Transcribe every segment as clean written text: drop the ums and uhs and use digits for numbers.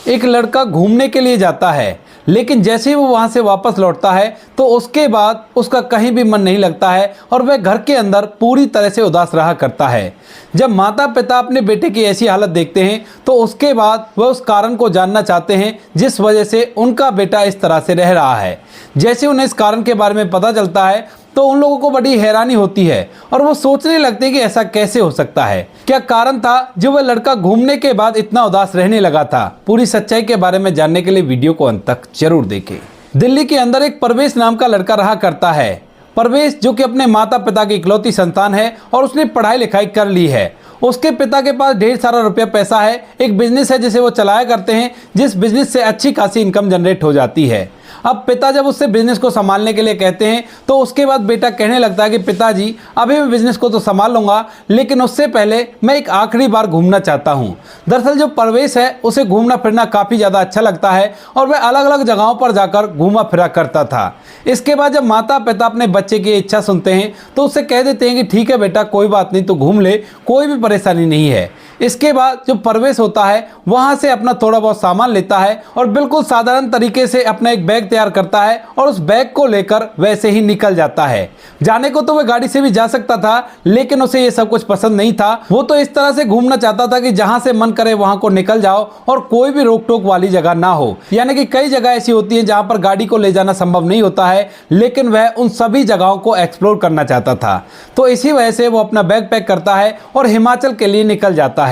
एक लड़का घूमने के लिए जाता है, लेकिन जैसे ही वो वहाँ से वापस लौटता है तो उसके बाद उसका कहीं भी मन नहीं लगता है और वह घर के अंदर पूरी तरह से उदास रहा करता है। जब माता पिता अपने बेटे की ऐसी हालत देखते हैं तो उसके बाद वह उस कारण को जानना चाहते हैं जिस वजह से उनका बेटा इस तरह से रह रहा है। जैसे उन्हें इस कारण के बारे में पता चलता है तो उन लोगों को बड़ी हैरानी होती है और वो सोचने लगते हैं कि ऐसा कैसे हो सकता है, क्या कारण था जो वह लड़का घूमने के बाद इतना उदास रहने लगा था। पूरी सच्चाई के बारे में जानने के लिए वीडियो को अंत तक जरूर देखें। दिल्ली के अंदर एक परवेश नाम का लड़का रहा करता है। परवेश जो कि अपने माता पिता की इकलौती संतान है और उसने पढ़ाई लिखाई कर ली है। उसके पिता के पास ढेर सारा रुपया पैसा है, एक बिजनेस है जिसे वो चलाया करते हैं, जिस बिजनेस से अच्छी खासी इनकम जनरेट हो जाती है। अब पिता जब उससे बिजनेस को संभालने के लिए कहते हैं तो उसके बाद बेटा कहने लगता है कि पिताजी अभी मैं बिजनेस को तो संभाल लूंगा, लेकिन उससे पहले मैं एक आखिरी बार घूमना चाहता हूं। दरअसल जो परवेश है उसे घूमना फिरना काफ़ी ज़्यादा अच्छा लगता है और वह अलग अलग जगहों पर जाकर घूमा फिरा करता था। इसके बाद जब माता पिता अपने बच्चे की इच्छा सुनते हैं तो उससे कह देते हैं कि ठीक है बेटा, कोई बात नहीं, तो घूम ले, कोई भी परेशानी नहीं है। इसके बाद जो परवेश होता है वहाँ से अपना थोड़ा बहुत सामान लेता है और बिल्कुल साधारण तरीके से अपना एक बैग तैयार करता है और उस बैग को लेकर वैसे ही निकल जाता है। जाने को तो वह गाड़ी से भी जा सकता था, लेकिन उसे ये सब कुछ पसंद नहीं था। वो तो इस तरह से घूमना चाहता था कि जहाँ से मन करे वहाँ को निकल जाओ और कोई भी रोक टोक वाली जगह ना हो। यानी कि कई जगह ऐसी होती है जहाँ पर गाड़ी को ले जाना संभव नहीं होता है, लेकिन वह उन सभी जगहों को एक्सप्लोर करना चाहता था। तो इसी वजह से वो अपना बैग पैक करता है और हिमाचल के लिए निकल जाता है।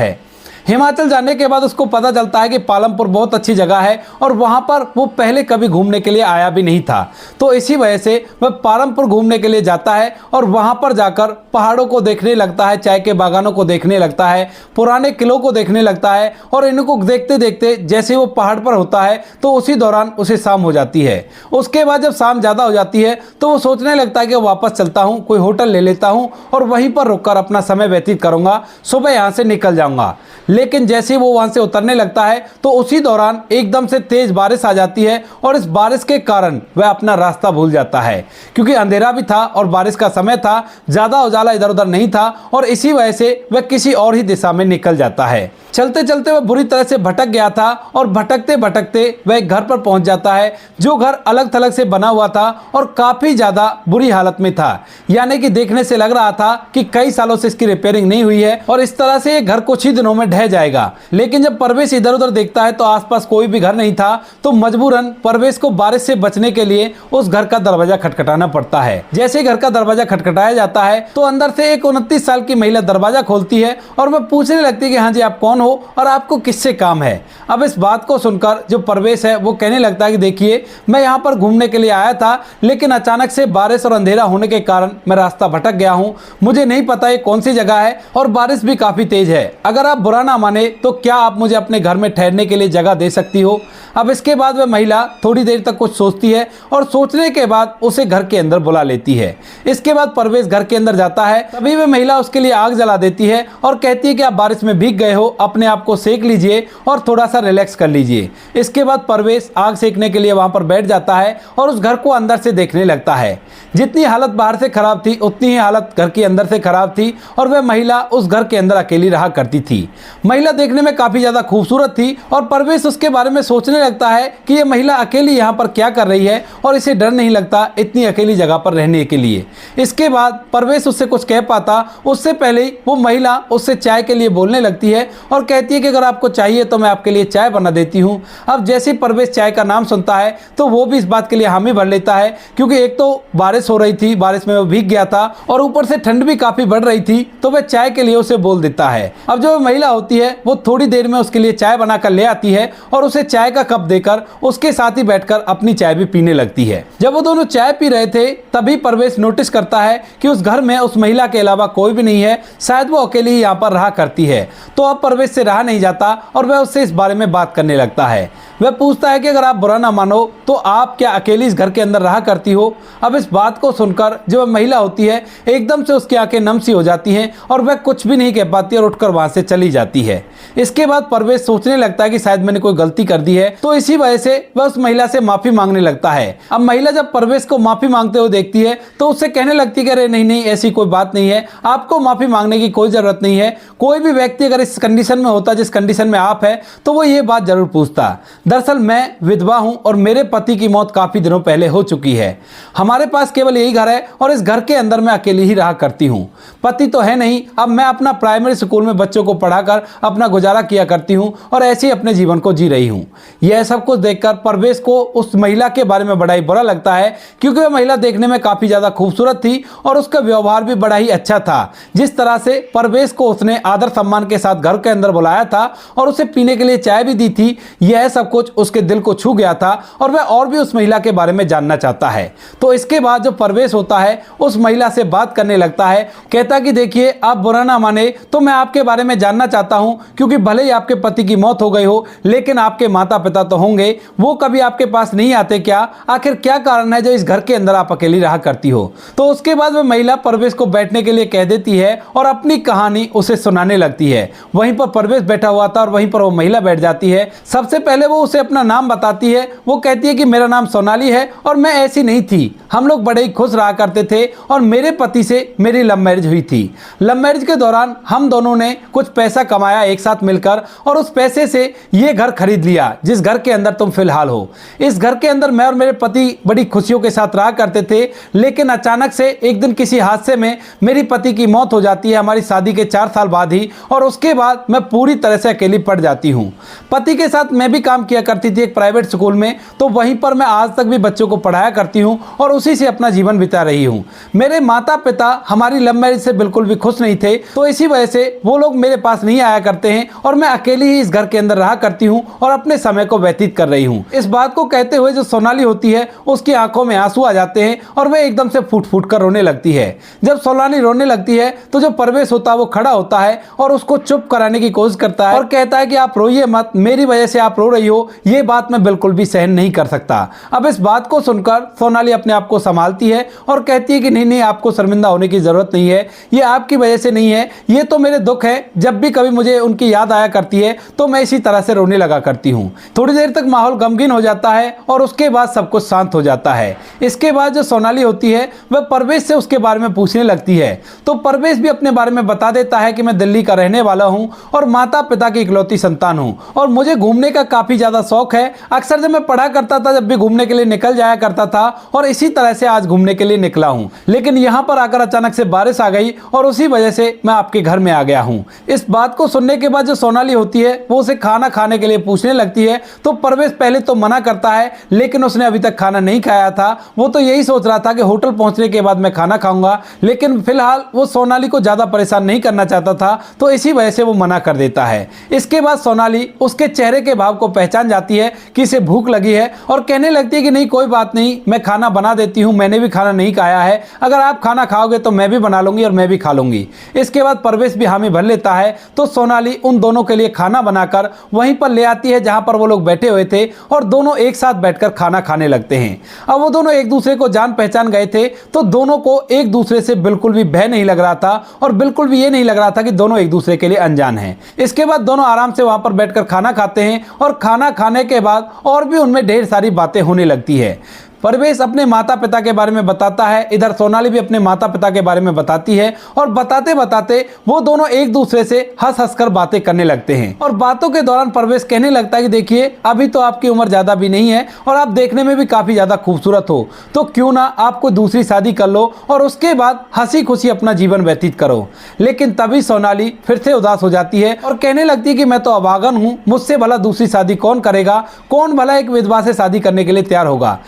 हिमाचल जाने के बाद उसको पता चलता है कि पालमपुर बहुत अच्छी जगह है और वहां पर वो पहले कभी घूमने के लिए आया भी नहीं था। तो इसी वजह से वह पालमपुर घूमने के लिए जाता है और वहां पर जाकर पहाड़ों को देखने लगता है, चाय के बागानों को देखने लगता है, पुराने किलों को देखने लगता है। और इनको देखते देखते जैसे वो पहाड़ पर होता है तो उसी दौरान उसे शाम हो जाती है। उसके बाद जब शाम ज़्यादा हो जाती है तो वो सोचने लगता है कि वापस चलता हूँ, कोई होटल ले लेता हूँ और वहीं पर रुककर अपना समय व्यतीत करूँगा, सुबह यहाँ से निकल जाऊँगा। लेकिन जैसे वो वहां से उतरने लगता है तो उसी दौरान एकदम से तेज बारिश आ जाती है और इस बारिश के कारण वह अपना रास्ता भूल जाता है, क्योंकि अंधेरा भी था और बारिश का समय था, ज्यादा उजाला इधर उधर नहीं था और इसी वजह से वह किसी और ही दिशा में निकल जाता है। चलते चलते वह बुरी तरह से भटक गया था और भटकते भटकते वह एक घर पर पहुंच जाता है, जो घर अलग थलग से बना हुआ था और काफी ज्यादा बुरी हालत में था। यानी कि देखने से लग रहा था कि कई सालों से इसकी रिपेयरिंग नहीं हुई है और इस तरह से ये घर कुछ ही दिनों में ढह जाएगा। लेकिन जब परवेश इधर उधर देखता है तो आसपास कोई भी घर नहीं था, तो मजबूरन परवेश को बारिश से बचने के लिए उस घर का दरवाजा खटखटाना पड़ता है। जैसे घर का दरवाजा खटखटाया जाता है तो अंदर से एक 29 साल की महिला दरवाजा खोलती है और वह पूछने लगती है कि हाँ जी, आप कौन हो और आपको किससे काम है। अब इस बात को सुनकर जो परवेश है वो कहने लगता है कि देखिए, मैं यहाँ पर घूमने के लिए आया था, लेकिन अचानक से बारिश और अंधेरा होने के कारण मैं रास्ता भटक गया हूँ। मुझे नहीं पता ये कौन सी जगह है और बारिश भी काफी तेज है। अगर आप बुरा ना माने तो क्या आप मुझे अपने घर में ठहरने के लिए जगह दे सकती हो। अब इसके बाद वह महिला थोड़ी देर तक कुछ सोचती है और सोचने के बाद उसे घर के अंदर बुला लेती है। इसके बाद परवेश घर के अंदर जाता है, तभी वह महिला उसके लिए आग जला देती है और कहती है कि आप बारिश में भीग गए हो, अपने आप को सेक लीजिए और थोड़ा सा रिलैक्स कर लीजिए। इसके बाद परवेश आग सेकने के लिए वहां पर बैठ जाता है और उस घर को अंदर से देखने लगता है। जितनी हालत बाहर से खराब थी उतनी ही हालत घर के अंदर से खराब थी और वह महिला उस घर के अंदर अकेली रहा करती थी। महिला देखने में काफी ज्यादा खूबसूरत थी और परवेश उसके बारे में सोचने लगता है कि यह महिला अकेली यहाँ पर क्या कर रही है और इसे डर नहीं लगता इतनी अकेली जगह पर रहने के लिए। इसके बाद परवेश उससे कुछ कह पाता उससे पहले ही वो महिला उससे चाय के लिए बोलने लगती है और कहती है कि अगर आपको चाहिए तो मैं आपके लिए चाय बना देती हूँ। अब जैसे परवेश चाय का नाम सुनता है तो वो भी इस बात के लिए हामी भर लेता है, क्योंकि एक तो बारिश हो रही थी, बारिश में वो भीग गया था और ऊपर से ठंड भी काफी बढ़ रही थी, तो वह चाय के लिए उसे बोल देता है। अब जो महिला होती है वो थोड़ी देर में उसके लिए चाय बनाकर ले आती है और उसे चाय का कप देकर उसके साथ ही बैठकर अपनी चाय भी पीने लगती है। जब वो दोनों चाय पी रहे थे तभी परवेश नोटिस करता है कि उस घर में उस महिला के अलावा कोई भी नहीं है, शायद वो अकेली ही यहाँ पर रहा करती है। तो अब परवेश से रहा नहीं जाता और वह उससे इस बारे में बात करने लगता है। वह पूछता है कि अगर आप बुरा ना मानो तो आप क्या अकेली इस घर के अंदर रहा करती हो। अब इस बात को सुनकर जो वह महिला होती है एकदम से उसकी आंखें नम सी हो जाती हैं और वह कुछ भी नहीं कह पाती और उठकर वहां से चली जाती है। इसके बाद परवेश सोचने लगता है कि शायद मैंने कोई गलती कर दी है, तो इसी वजह से वह उस महिला से माफी मांगने लगता है। अब महिला जब परवेश को माफी मांगते हुए देखती है तो उससे कहने लगती है कि अरे नहीं नहीं, ऐसी कोई बात नहीं है, आपको माफी मांगने की कोई जरूरत नहीं है। कोई भी व्यक्ति अगर इस कंडीशन में होता जिस कंडीशन में आप है तो वो ये बात जरूर पूछता। दरअसल मैं विधवा हूं और मेरे पति की मौत काफी दिनों पहले हो चुकी है। हमारे पास केवल यही घर है और इस घर के अंदर मैं अकेली ही रहा करती हूं। पति तो है नहीं। अब मैं अपना प्राइमरी स्कूल में बच्चों को पढ़ाकर अपना गुजारा किया करती हूं और ऐसे ही अपने जीवन को जी रही हूं। यह सब कुछ देखकर परवेश को उस महिला के बारे में बड़ा ही बुरा लगता है, क्योंकि वह महिला देखने में काफी ज्यादा खूबसूरत थी और उसका व्यवहार भी बड़ा ही अच्छा था। जिस तरह से परवेश को उसने आदर सम्मान के साथ घर के अंदर बुलाया था और उसे पीने के लिए चाय भी दी थी, यह सब कुछ उसके दिल को छू गया था और वह और भी उस महिला के बारे में जानना चाहता है। तो इसके बाद जो परवेश होता है उस महिला से बात करने लगता है। कहता कि देखिए, आप बुरा ना माने तो मैं आपके बारे में जानना चाहता हूं, क्योंकि भले ही आपके पति की मौत हो गई हो लेकिन आपके माता पिता तो होंगे, वो कभी आपके पास नहीं आते क्या? आखिर क्या कारण है जो इस घर के अंदर आप अकेली रहा करती हो? तो उसके बाद वह महिला परवेश को बैठने के लिए कह देती है और अपनी कहानी उसे सुनाने लगती है। वहीं पर परवेश बैठा हुआ था और वहीं पर वो महिला बैठ जाती है। सबसे पहले वो उसे अपना नाम बताती है। वो कहती है कि मेरा नाम सोनाली है और मैं ऐसी नहीं थी, हम लोग बड़े ही खुश रहा करते थे और मेरे पति से मेरी लव मैरिज हुई थी। लव मैरिज के दौरान हम दोनों ने कुछ पैसा कमाया एक साथ मिलकर और उस पैसे से ये घर खरीद लिया जिस घर के अंदर तुम फिलहाल हो। इस घर के अंदर मैं और मेरे पति बड़ी खुशियों के साथ रहा करते थे, लेकिन अचानक से एक दिन किसी हादसे में मेरी पति की मौत हो जाती है हमारी शादी के 4 साल बाद ही, और उसके बाद मैं पूरी तरह से अकेली पड़ जाती हूँ। पति के साथ मैं भी काम किया करती थी एक प्राइवेट स्कूल में, तो वहीं पर मैं आज तक भी बच्चों को पढ़ाया करती हूँ और उसी से अपना जीवन बिता रही हूँ। मेरे माता पिता हमारी लव मैरिज से बिल्कुल भी खुश नहीं थे, तो इसी वजह से वो लोग मेरे पास नहीं आया करते हैं और मैं अकेली ही इस घर के अंदर रहा करती हूँ और अपने समय को व्यतीत कर रही हूँ। इस बात को कहते हुए जो सोनाली होती है उसकी आंखों में आंसू आ जाते हैं और वह एकदम से फूट फूट कर रोने लगती है। जब सोनाली रोने लगती है तो जो परवेश होता है वो खड़ा होता है और उसको चुप कराने की कोशिश करता है और कहता है कि आप रोइए मत, मेरी वजह से आप रो रही हो, ये बात मैं बिल्कुल भी सहन नहीं कर सकता। अब इस बात को सुनकर सोनाली अपने आप को संभालती है और कहती है कि नहीं नहीं, आपको शर्मिंदा होने की जरूरत नहीं है, ये आपकी वजह से नहीं है, ये तो मेरे दुख है। जब भी कभी मुझे उनकी याद आया करती है तो मैं इसी तरह से रोने लगा करती हूँ। थोड़ी देर तक माहौल गमगीन हो जाता है और उसके बाद सब कुछ शांत हो जाता है। इसके बाद जो सोनाली होती है वह परवेश से उसके बारे में पूछने लगती है, तो परवेश भी अपने बारे में बता देता है कि मैं दिल्ली का रहने वाला हूँ और माता पिता की इकलौती संतान हूँ और मुझे घूमने का काफी ज्यादा शौक है। अक्सर जब मैं पढ़ा करता था जब भी घूमने के लिए निकल जाया करता था और इसी तरह से आज घूमने के लिए निकला हूँ, लेकिन यहाँ पर आकर अचानक से बारिश आ गई और उसी वजह से मैं आपके घर में आ गया हूँ। इस बात को सुनने के बाद जो सोनाली होती है वो उसे खाना खाने के लिए पूछने लगती है, तो परवेश पहले तो मना करता है, लेकिन उसने अभी तक खाना नहीं खाया था। वो तो यही सोच रहा था कि होटल पहुंचने के बाद मैं खाना खाऊंगा, लेकिन फिलहाल वो सोनाली को ज्यादा परेशान नहीं करना चाहता था, तो इसी वजह से वो मना कर देता है। इसके बाद सोनाली उसके चेहरे के भाव को पहचान जाती है कि इसे भूख लगी है और कहने लगती है कि नहीं कोई बात नहीं, मैं खाना बना देती हूँ, मैंने भी खाना नहीं खाया है, अगर आप खाना खाओगे तो मैं भी बना लूंगी और मैं भी खा लूंगी। इसके बाद परवेश भी हामी भर लेता है, तो सोनाली उन दोनों के लिए खाना बनाकर वहीं पर ले आती है जहां पर वो लोग बैठे हुए थे और दोनों एक साथ बैठकर खाना खाने लगते हैं। अब वो दोनों एक दूसरे को जान पहचान गए थे, तो दोनों को एक दूसरे से बिल्कुल भी भय नहीं लग रहा था और बिल्कुल भी ये नहीं लग रहा था कि दोनों एक दूसरे के लिए अनजान हैं। इसके बाद दोनों आराम से वहां पर बैठकर खाना खाते हैं और खाना खाने के बाद और भी उनमें ढेर सारी बातें होने लगती है। परवेश अपने माता पिता के बारे में बताता है, इधर सोनाली भी अपने माता पिता के बारे में बताती है और बताते बताते वो दोनों एक दूसरे से हंस हंस कर बातें करने लगते हैं। और बातों के दौरान परवेश कहने लगता है कि देखिए अभी तो आपकी उम्र ज्यादा भी नहीं है और आप देखने में भी काफी ज्यादा खूबसूरत हो, तो क्यों ना आपको दूसरी शादी कर लो और उसके बाद हंसी खुशी अपना जीवन व्यतीत करो। लेकिन तभी सोनाली फिर से उदास हो जाती है और कहने लगती है कि मैं तो अभागन हूँ, मुझसे भला दूसरी शादी कौन करेगा, कौन भला एक विधवा से शादी करने के लिए तैयार होगा।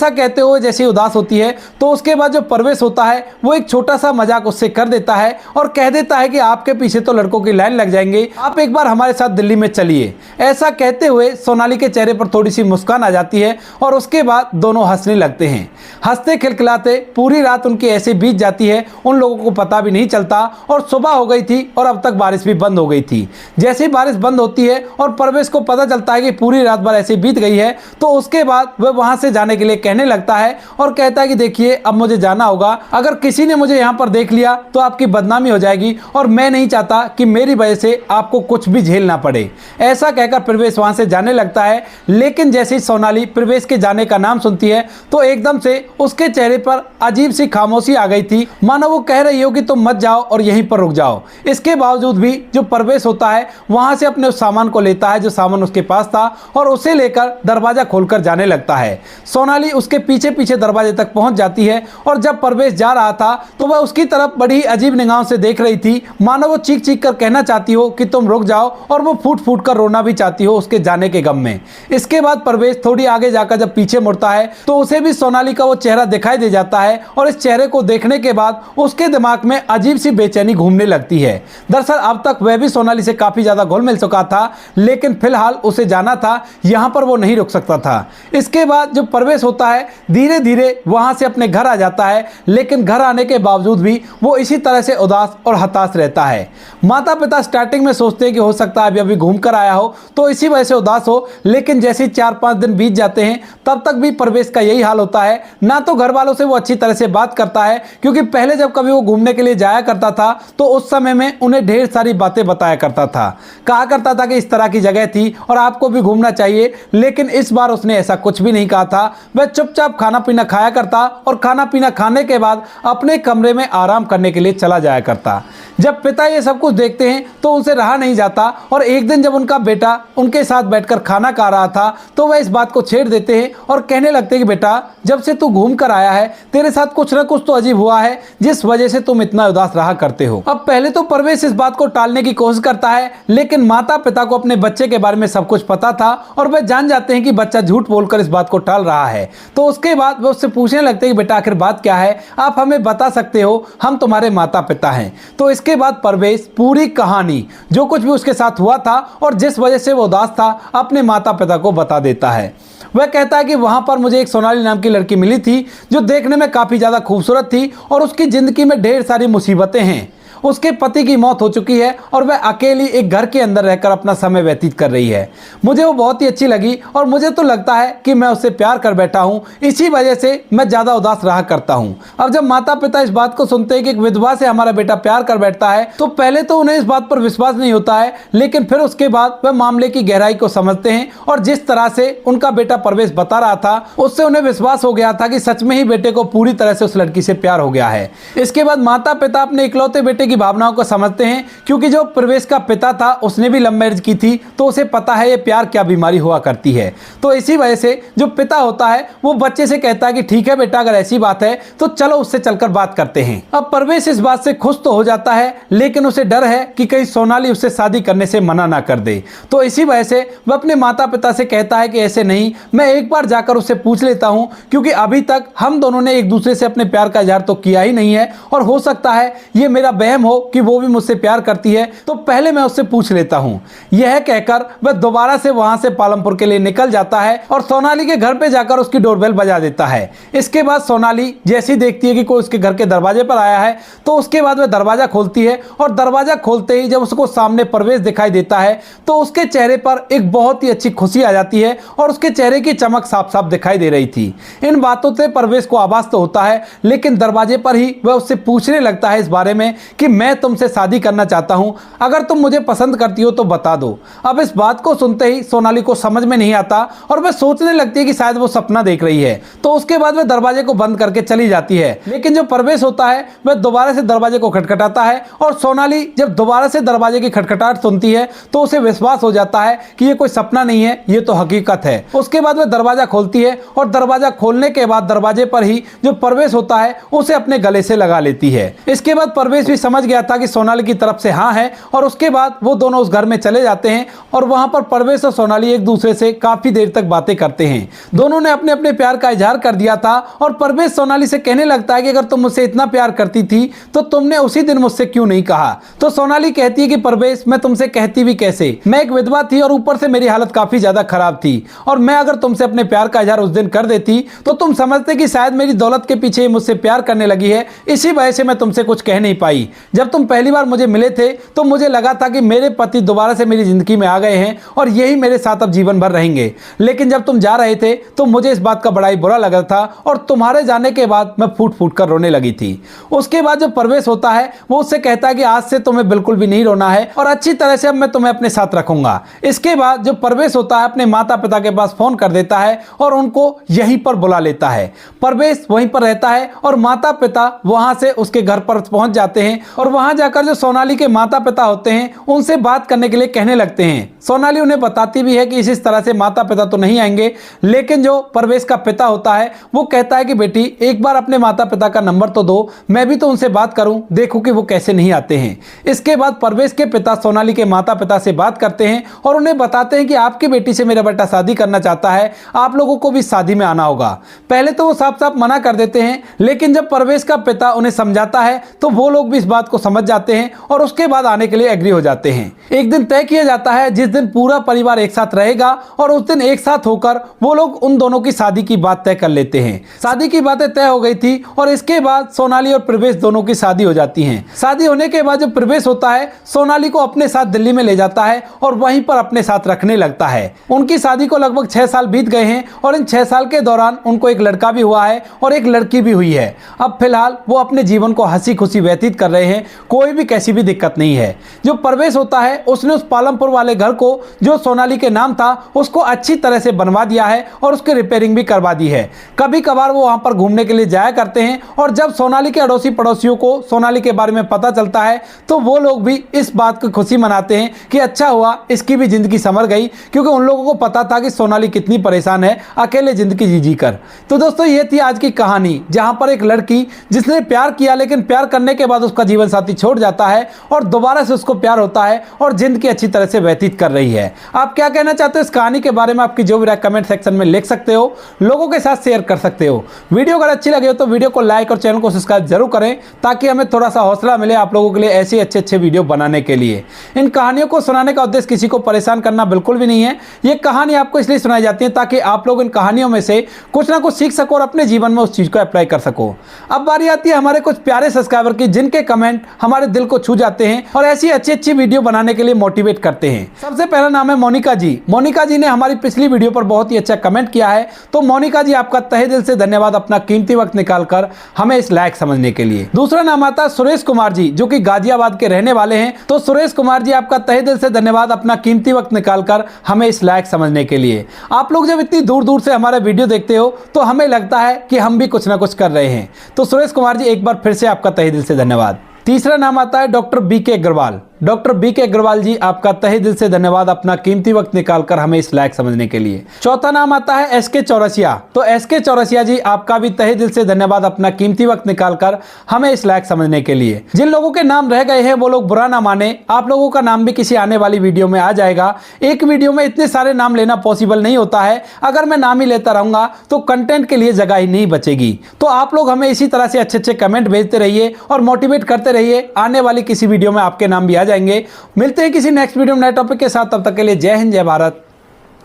ऐसा कहते हुए जैसे ही उदास होती है तो उसके बाद जो परवेश होता है वो एक छोटा सा मजाक उससे कर देता है और कह देता है कि आपके पीछे तो लड़कों की लाइन लग जाएंगे, आप एक बार हमारे साथ दिल्ली में चलिए। ऐसा कहते हुए सोनाली के चेहरे पर थोड़ी सी मुस्कान आ जाती है और उसके बाद दोनों हंसने लगते हैं। हंसते खिलखिलाते पूरी रात उनकी ऐसे बीत जाती है, उन लोगों को पता भी नहीं चलता और सुबह हो गई थी और अब तक बारिश भी बंद हो गई थी। जैसे ही बारिश बंद होती है और परवेश को पता चलता है कि पूरी रात भर ऐसे बीत गई है तो उसके बाद वह वहां से जाने के लिए कहने लगता है और कहता है कि देखिए अब मुझे जाना होगा, अगर किसी ने मुझे यहाँ पर देख लिया तो आपकी बदनामी हो जाएगी और मैं नहीं चाहता कि मेरी वजह से आपको कुछ भी झेलना पड़े। ऐसा कहकर प्रवेश वहां से जाने लगता है, लेकिन जैसे ही सोनाली प्रवेश के जाने का नाम सुनती है तो एकदम से उसके चेहरे पर अजीब सी खामोशी आ गई थी, मानो वो कह रही हो कि तुम मत जाओ और यहीं पर रुक जाओ। इसके बावजूद भी जो प्रवेश होता है वहां से अपने उस सामान को लेता है जो सामान उसके पास था और उसे लेकर दरवाजा खोलकर जाने लगता है। सोनाली उसके पीछे पीछे दरवाजे तक पहुंच जाती है और जब प्रवेश जा रहा था तो वह उसकी तरफ बड़ी अजीब निगाहों से देख रही थी, मानो वो चीख चीख कर कहना चाहती हो कि तुम रुक जाओ, और वो फूट फूट कर रोना भी चाहती हो उसके जाने के गम में। इसके बाद प्रवेश थोड़ी आगे जाकर जब पीछे मुड़ता है तो उसे भी सोनाली का वो चेहरा दिखाई दे जाता है और इस चेहरे को देखने के बाद उसके दिमाग में अजीब सी बेचैनी घूमने लगती है। दरअसल अब तक वह भी सोनाली से काफी ज्यादा घुल मिल चुका था, लेकिन फिलहाल उसे जाना था, यहाँ पर वो नहीं रुक सकता था। इसके बाद जो प्रवेश होता है धीरे धीरे वहां से अपने घर आ जाता है, लेकिन घर आने के बावजूद भी वो इसी तरह से उदास और हताश रहता है। माता पिता स्टार्टिंग में सोचते हैं कि हो सकता है अभी अभी घूम कर आया हो तो इसी वजह से उदास हो, लेकिन जैसे 4-5 दिन बीत जाते हैं तब तक भी प्रवेश का यही हाल होता है। ना तो घर वालों से वो अच्छी तरह से बात करता है, क्योंकि पहले जब कभी वो घूमने के लिए जाया करता था तो उस समय में उन्हें ढेर सारी बातें बताया करता था, कहा करता था कि इस तरह की जगह थी और आपको भी घूमना चाहिए, लेकिन इस बार उसने ऐसा कुछ भी नहीं कहा था। वह चुपचाप खाना पीना खाया करता और खाना पीना खाने के बाद अपने कमरे में आराम करने के लिए चला जाया करता। जब पिता ये सब कुछ देखते हैं तो उनसे रहा नहीं जाता और एक दिन जब उनका बेटा उनके साथ बैठकर खाना खा रहा था तो वह इस बात को छेड़ देते हैं और कहने लगते हैं कि बेटा जब से तू घूम कर आया है तेरे साथ कुछ ना कुछ तो अजीब हुआ है जिस वजह से तुम इतना उदास रहा करते हो। अब पहले तो प्रवेश इस बात को टालने की कोशिश करता है, लेकिन माता पिता को अपने बच्चे के बारे में सब कुछ पता था और वह जान जाते हैं कि बच्चा झूठ बोलकर इस बात को टाल रहा है। तो उसके बाद वह उससे पूछने लगते हैं कि बेटा आखिर बात क्या है, आप हमें बता सकते हो, हम तुम्हारे माता पिता हैं। तो इसके बाद प्रवेश पूरी कहानी जो कुछ भी उसके साथ हुआ था और जिस वजह से वो उदास था अपने माता पिता को बता देता है। वह कहता है कि वहां पर मुझे एक सोनाली नाम की लड़की मिली थी जो देखने में काफी ज्यादा खूबसूरत थी और उसकी जिंदगी में ढेर सारी मुसीबतें हैं। उसके पति की मौत हो चुकी है और वह अकेली एक घर के अंदर रहकर अपना समय व्यतीत कर रही है। मुझे वो बहुत ही अच्छी लगी और मुझे तो लगता है कि मैं उससे प्यार कर बैठा हूँ, इसी वजह से मैं ज़्यादा उदास रहा करता हूँ। अब जब माता पिता इस बात को सुनते हैं कि एक विधवा से हमारा बेटा प्यार कर बैठता है तो पहले तो उन्हें इस बात पर विश्वास नहीं होता है, लेकिन फिर उसके बाद वह मामले की गहराई को समझते हैं और जिस तरह से उनका बेटा प्रवेश बता रहा था उससे उन्हें विश्वास हो गया था कि सच में ही बेटे को पूरी तरह से उस लड़की से प्यार हो गया है। इसके बाद माता पिता अपने इकलौते बेटे की भावनाओं को समझते हैं, क्योंकि जो प्रवेश का पिता था उसने भी लव मैरिज की थी तो उसे पता है ये प्यार क्या बीमारी हुआ करती है। तो इसी वजह से जो पिता होता है वो बच्चे से कहता है कि ठीक है बेटा अगर ऐसी बात है तो चलो उससे चलकर बात करते हैं। अब प्रवेश इस बात से खुश तो हो जाता है, लेकिन उसे डर है कि कहीं सोनाली उससे शादी करने से मना ना कर दे। तो इसी वजह से वह अपने माता पिता से कहता है कि ऐसे नहीं, मैं एक बार जाकर उससे पूछ लेता हूं, क्योंकि अभी तक हम दोनों ने एक दूसरे से अपने प्यार का इजहार तो किया ही नहीं है और हो सकता है ये मेरा वहम हो कि वो भी मुझसे प्यार करती है, तो पहले मैं उससे पूछ लेता हूं। यह कहकर वह दोबारा से वहां से पालमपुर के लिए निकल जाता है और सोनाली के घर पे जाकर उसकी डोरबेल बजा देता है। इसके बाद सोनाली जैसी देखती है कि कोई उसके घर के दरवाजे पर आया है तो उसके बाद वह दरवाजा खोलती है और दरवाजा खोलते ही जब उसको सामने प्रवेश दिखाई देता है तो उसके चेहरे पर एक बहुत ही अच्छी खुशी आ जाती है और उसके चेहरे की चमक साफ साफ दिखाई दे रही थी। इन बातों से प्रवेश को आभास तो होता है, लेकिन दरवाजे पर ही वह उससे पूछने लगता है इस बारे में कि मैं तुमसे शादी करना चाहता हूं, अगर तुम मुझे पसंद करती हो तो बता दो। अब इस बात को सुनते ही सोनाली को समझ में नहीं आता और वह सोचने लगती है कि शायद वो सपना देख रही है। तो उसके बाद वह दरवाजे को बंद करके चली जाती है, लेकिन जो प्रवेश होता है वह दोबारा से दरवाजे को खटखटाता है और सोनाली जब दोबारा से दरवाजे की खटखटाहट सुनती है तो उसे विश्वास हो जाता है कि ये कोई सपना नहीं है, ये तो हकीकत है। उसके बाद वह दरवाजा खोलती है और दरवाजा खोलने के बाद दरवाजे पर ही जो प्रवेश होता है उसे अपने गले से लगा लेती है। इसके बाद प्रवेश भी समझ समझ गया था कि सोनाली की तरफ से हाँ है और उसके बाद वो दोनों उस घर में चले जाते हैं और वहां पर परवेश और सोनाली एक दूसरे से काफी देर तक बातें करते हैं। दोनों ने अपने अपने प्यार का इजहार कर दिया था और परवेश सोनाली से कहने लगता है कि अगर तुम मुझसे इतना प्यार करती थी तो तुमने उसी दिन मुझसे क्यों नहीं कहा। तो सोनाली कहती है कि परवेश, मैं तुमसे कहती भी कैसे, मैं एक विधवा थी और ऊपर से मेरी हालत काफी ज्यादा खराब थी और मैं अगर तुमसे अपने प्यार का इजहार उस दिन कर देती तो तुम समझते कि शायद मेरी दौलत के पीछे मुझसे प्यार करने लगी है, इसी वजह से मैं तुमसे कुछ कह नहीं पाई। जब तुम पहली बार मुझे मिले थे तो मुझे लगा था कि मेरे पति दोबारा से मेरी जिंदगी में आ गए हैं और यही मेरे साथ अब जीवन भर रहेंगे, लेकिन जब तुम जा रहे थे तो मुझे इस बात का बड़ा ही बुरा लगा था और तुम्हारे जाने के बाद मैं फूट फूट कर रोने लगी थी। उसके बाद जो परवेश होता है वो उससे कहता है कि आज से तुम्हें बिल्कुल भी नहीं रोना है और अच्छी तरह से अब मैं तुम्हें अपने साथ रखूंगा। इसके बाद जो परवेश होता है अपने माता पिता के पास फोन कर देता है और उनको यहीं पर बुला लेता है। परवेश वहीं पर रहता है और माता पिता वहां से उसके घर पर पहुंच जाते हैं और वहां जाकर जो सोनाली के माता पिता होते हैं उनसे बात करने के लिए कहने लगते हैं। सोनाली उन्हें बताती भी है कि इस तरह से माता पिता तो नहीं आएंगे, लेकिन जो परवेश का पिता होता है वो कहता है कि बेटी एक बार अपने माता पिता का नंबर तो दो, मैं भी तो उनसे बात करूं, देखूं कि वो कैसे नहीं आते हैं। इसके बाद परवेश के पिता सोनाली के माता पिता से बात करते हैं और उन्हें बताते हैं कि आपकी बेटी से मेरा बेटा शादी करना चाहता है, आप लोगों को भी शादी में आना होगा। पहले तो वो साफ साफ मना कर देते हैं, लेकिन जब परवेश का पिता उन्हें समझाता है तो वो लोग भी इस बात को समझ जाते हैं और उसके बाद आने के लिए एग्री हो जाते हैं। एक दिन तय किया जाता है जिस दिन पूरा परिवार एक साथ रहेगा और उस दिन एक साथ होकर वो लोग उन दोनों की शादी की बात तय कर लेते हैं। शादी की बातें तय हो गई थी और इसके बाद सोनाली और प्रवेश दोनों की शादी हो जाती है। शादी होने के बाद जो प्रवेश होता है सोनाली को अपने साथ दिल्ली में ले जाता है और वहीं पर अपने साथ रखने लगता है। उनकी शादी को लगभग 6 साल बीत गए हैं और इन 6 साल के दौरान उनको एक लड़का भी हुआ है और एक लड़की भी हुई है। अब फिलहाल वो अपने जीवन को हंसी खुशी व्यतीत कर रहे हैं, कोई भी कैसी भी दिक्कत नहीं है। जो प्रवेश होता है उसने उस पालमपुर वाले घर को जो सोनाली के नाम था उसको अच्छी तरह से बनवा दिया है और उसकी रिपेयरिंग भी करवा दी है। कभी कभार वो वहां पर घूमने के लिए जाया करते हैं और जब सोनाली के अड़ोसी पड़ोसियों को सोनाली के बारे में पता चलता है तो वो लोग भी इस बात की खुशी मनाते हैं कि अच्छा हुआ इसकी भी जिंदगी संवर गई, क्योंकि उन लोगों को पता था कि सोनाली कितनी परेशान है अकेले जिंदगी जी जी कर। तो दोस्तों ये थी आज की कहानी, जहां पर एक लड़की जिसने प्यार किया लेकिन प्यार करने के बाद उसका जीवन साथी छोड़ जाता है और दोबारा से उसको प्यार होता है और जिंदगी अच्छी तरह से व्यतीत कर रही है। आप क्या कहना चाहते हो इस कहानी के बारे में? आपकी जो भी राय कमेंट सेक्शन में लिख सकते हो, लोगों के साथ शेयर कर सकते हो। वीडियो अगर अच्छी लगे हो तो वीडियो को लाइक और चैनल को सब्सक्राइब जरूर करें ताकि हमें थोड़ा सा हौसला मिले आप लोगों के लिए ऐसे अच्छे वीडियो बनाने के लिए। इन कहानियों को सुनाने का उद्देश्य किसी को परेशान करना बिल्कुल भी नहीं है। ये कहानी आपको इसलिए सुनाई जाती है ताकि आप लोग इन कहानियों में से कुछ ना कुछ सीख सको और अपने जीवन में उस चीज को अप्लाई कर सको। अब बारी आती है हमारे कुछ प्यारे सब्सक्राइबर की जिनके कमेंट हमारे दिल को छू जाते हैं और ऐसी अच्छी वीडियो बनाने के लिए मोटिवेट करते हैं। सबसे पहला नाम है मोनिका जी। मोनिका जी ने हमारी पिछली वीडियो पर बहुत ही अच्छा कमेंट किया है, तो मोनिका जी आपका तहे दिल से धन्यवाद अपना कीमती वक्त निकालकर हमें इस लायक समझने के लिए। दूसरा नाम आता है सुरेश कुमार जी जो कि गाजियाबाद के रहने वाले हैं। तो सुरेश कुमार जी आपका तहे दिल से धन्यवाद अपना कीमती वक्त निकालकर हमें इस लायक समझने के लिए। आप लोग जब इतनी दूर दूर से हमारा वीडियो देखते हो तो हमें लगता है कि हम भी कुछ ना कुछ कर रहे हैं। तो सुरेश कुमार जी एक बार फिर से आपका तहे दिल से धन्यवाद। तीसरा नाम आता है doctor BK Agarwal. Doctor BK Agarwal ji आपका तहे दिल से धन्यवाद अपना कीमती वक्त निकालकर हमें इस लायक समझने के लिए। चौथा नाम आता है एसके चौरसिया। तो एसके चौरसिया जी आपका भी तहे दिल से धन्यवाद अपना कीमती वक्त निकालकर हमें इस लायक समझने के लिए। जिन लोगों के नाम रह गए हैं वो लोग बुरा ना माने, आप लोगों का नाम भी किसी आने वाली वीडियो में आ जाएगा। एक वीडियो में इतने सारे नाम लेना पॉसिबल नहीं होता है, अगर मैं नाम ही लेता रहूंगा तो कंटेंट के लिए जगह ही नहीं बचेगी। तो आप लोग हमें इसी तरह से अच्छे कमेंट भेजते रहिए और मोटिवेट करते रहिए, आने वाली किसी वीडियो में आपके नाम भी आ जाएंगे। मिलते हैं किसी नेक्स्ट वीडियो में नए टॉपिक के साथ, तब तक के लिए जय हिंद, जय भारत,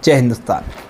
जय हिंदुस्तान।